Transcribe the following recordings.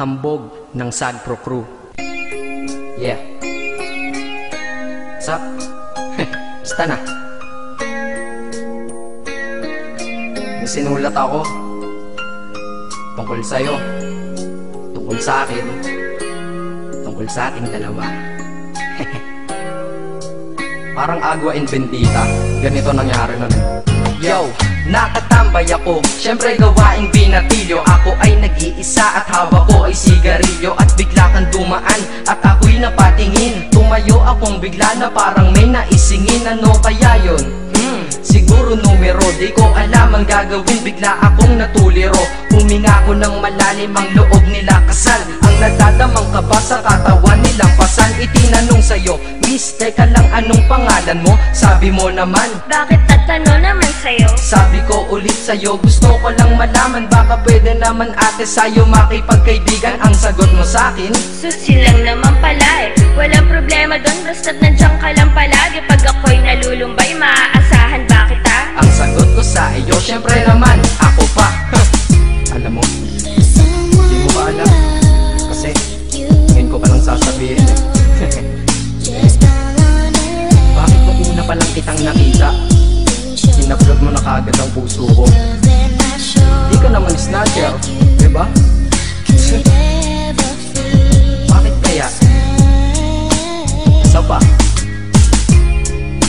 Hambog ng Sagpro Crew. Yeah. What's up? Basta na. May sinulat ako tungkol sa'yo, tungkol sa akin, tungkol sa ating dalawa. Parang Agua and Bendita, ganito nangyari nun. Yo, nakatambay ako, syempre gawaing binatilyo. Ako ay nag-iisa at hawak ko ay sigarilyo. At bigla kang dumaan at ako'y napatingin. Tumayo akong bigla na parang may naisingin. Ano kaya yun? Siguro numero, di ko alam ang gagawin. Bigla akong natuliro, huminga ko ng malalim, ang loob nila kasal. Ang nadadamang kaba sa katawan nilang pasan. Itinanong sa'yo, miss, teka lang, anong pangalan mo? Sabi mo naman, bakit tatanong naman sa'yo? Sabi ko ulit sa'yo, gusto ko lang malaman. Baka pwede naman ate sa'yo makipagkaibigan. Ang sagot mo sa'kin, susi lang naman pala eh. Walang problema doon, basta't nandiyan ka lang palagi. Pag ako'y nalulumbay, maaasahan ba kita? ang sagot ko sa iyo, syempre naman, ako pa. Alam mo, di mo ba alam? Kasi, ngayon ko palang sasabihin eh. Bakit nung una pa lang kitang nakita, sinablog mo na kagad ang puso ko? Di ka naman snatcher, diba? Bakit kaya? Isa pa,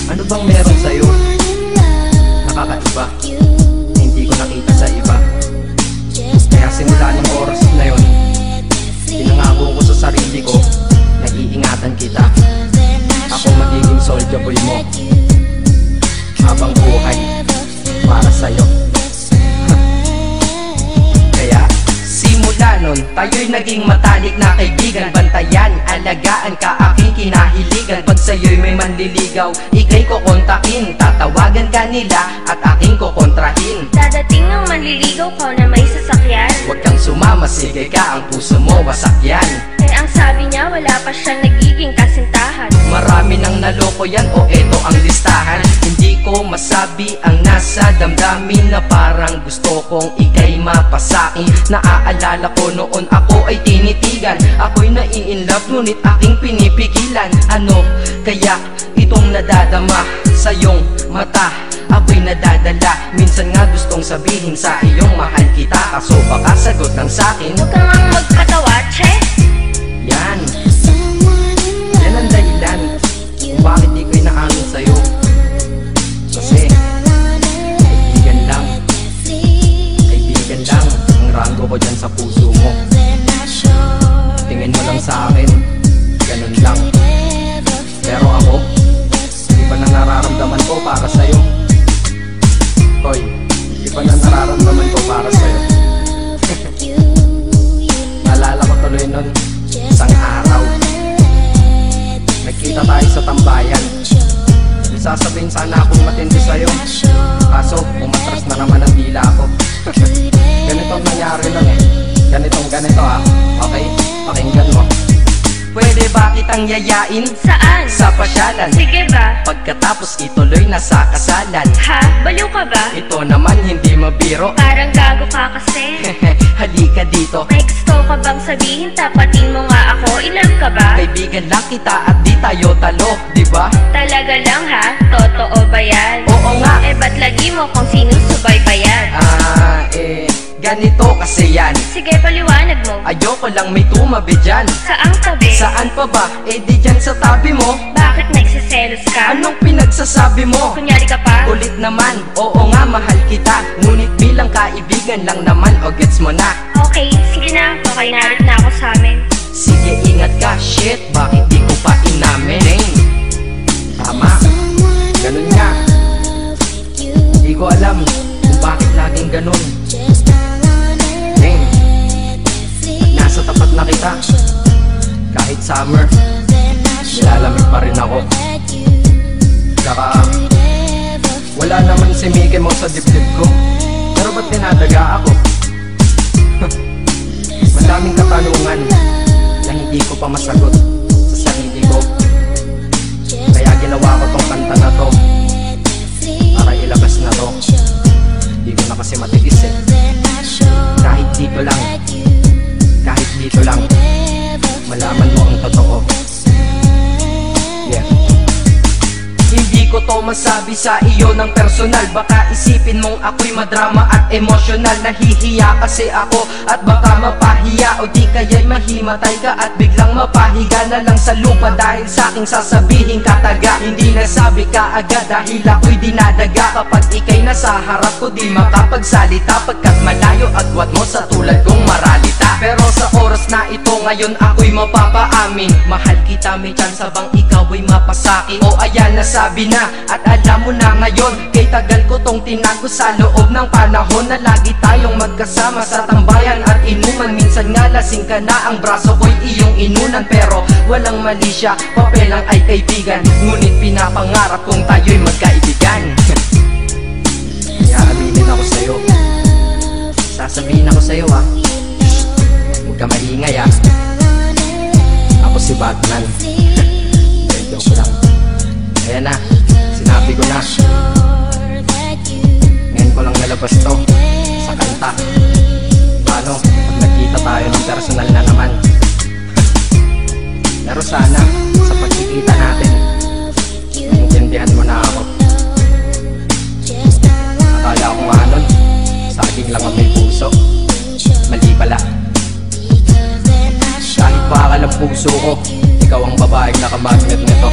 ano bang meron sa'yo? Nakakaiba, na hindi ko nakita sa iba. Kaya simula ng oras na yun, pinangako ko sa sarili ko, nag-iingatan kita. Ako magiging soldier boy mo habang buhay para sa'yo. Kaya simula nun, tayo'y naging matalik na kaibigan. Bantayan, alagaan ka, aking kinahiligan. Pag sa'yo'y may manliligaw, ika'y kukontakin. Tatawagan ka nila at aking kukontrahin. Dadating ang manliligaw ko na may sasakyan. Huwag kang sumama, sige ka, ang puso mo wasak yan. Eh ang sabi niya, wala pa siyang nagiging kasintahan. Marami nang naloko yan, o eto ang listahan. Hindi ko masabi ang nasa damdamin, na parang gusto kong ika'y mapasakin. Naaalala ko noon ako ay tinitigan, ako'y nai-inlove ngunit aking pinipigilan. Ano kaya itong nadadama sa iyong mata? Ako'y nadadala, minsan nga gustong sabihin sa iyong mahal kita. Kaso baka sagot ng sakin, Huwag kang ang magpatawa, che. yan ang dahilan kung bakit di ko inaamin sa'yo. Kasi kaibigan lang ang rango ko dyan sa puso mo. Tingin mo lang sa akin, ganun lang. Pero ako, iba na nararamdaman ko para sa'yo. Hoy, iba na nararamdaman ko para sa'yo. Naalala ko tuloy nun, isang araw nagkita tayo sa tambayan. Sasabihin sana akong matindi sa'yo, kaso umatras na naman ang dila ko. Ganitong nangyari nun eh. Ganito ha. Okay, pakinggan mo. Pwede ba kitang yayain Saan? sa pasyalan? Sige ba? Pagkatapos ituloy na sa kasalan. Ha? Baliw ka ba? Ito naman hindi mabiro. Parang gago ka kasi. Halika dito, May gusto ka bang sabihin? Tapatin mo nga ako, in-love ka ba? kaibigan lang kita at di tayo talo, diba? Talaga lang ha? Totoo ba yan? Oo nga. Eh ba't lagi mo kung sinusubaybayan? Ganito kasi yan. Sige, paliwanag mo. Ayoko lang may tumabi dyan. Saang tabi? Saan pa ba? Eh di dyan sa tabi mo. Bakit nagsiselos ka? Anong pinagsasabi mo? Kunyari ka pa? Kulit naman, oo nga mahal kita. Ngunit bilang kaibigan lang naman, o gets mo na. Okay, sige na. Okay, narit na ako sa amin. Sige ingat ka, shit, bakit di ko pa inamin? Tama, ganun nga. Di ko alam kung bakit laging ganun. Nasa tapat na kita, kahit summer, nilalamig pa rin ako. Saka wala naman si Mickey mo sa dibdib ko, pero ba't dinadaga ako? Madaming katanungan na hindi ko pa masagot sa sarili ko. Kaya ginawa ko tong kanta na to para ilabas na to. Hindi ko na kasi matiis eh. Kahit dito lang ko masabi sa iyo ng personal. Baka isipin mong ako'y madrama at emosyonal. Nahihiya kasi ako at baka mapahiya, o di kaya'y mahimatay ka at biglang mapahiga na lang sa lupa dahil sa aking sasabihin kataga. Hindi nasabi ka agad dahil ako'y dinadaga. Kapag ika'y nasa harap ko di makapagsalita, pagkat malayo agwat mo sa tulad kong maralita. Pero sa oras na ito ngayon ako'y mapapaamin, mahal kita, may chance bang ikaw ay mapasaki? O ayan, nasabi na at alam mo na ngayon. Kay tagal ko tong tinago sa loob ng panahon na lagi tayong magkasama sa tambayan at inuman. Minsan nga lasing ka na, ang braso ko'y iyong inunan. Pero walang mali siya, papelang ay kaibigan, ngunit pinapangarap kong tayo'y magkaibigan. Kaya aminin ako sa'yo, sasabihin ako sa'yo ha, huwag ka maingay ha. Ako si Batman. Joke lang. Ayan na, sinabi ko na. Ngayon ko lang nalabas to sa kanta. Paano pag nagkita tayo ng personal na naman? Pero sana sa pagkikita natin maintindihan mo na ako. Akala ko nga nun saging lang ang may puso, mali pala. Kahit bakal ang puso ko, ikaw ang babaeng nakamagnet nito.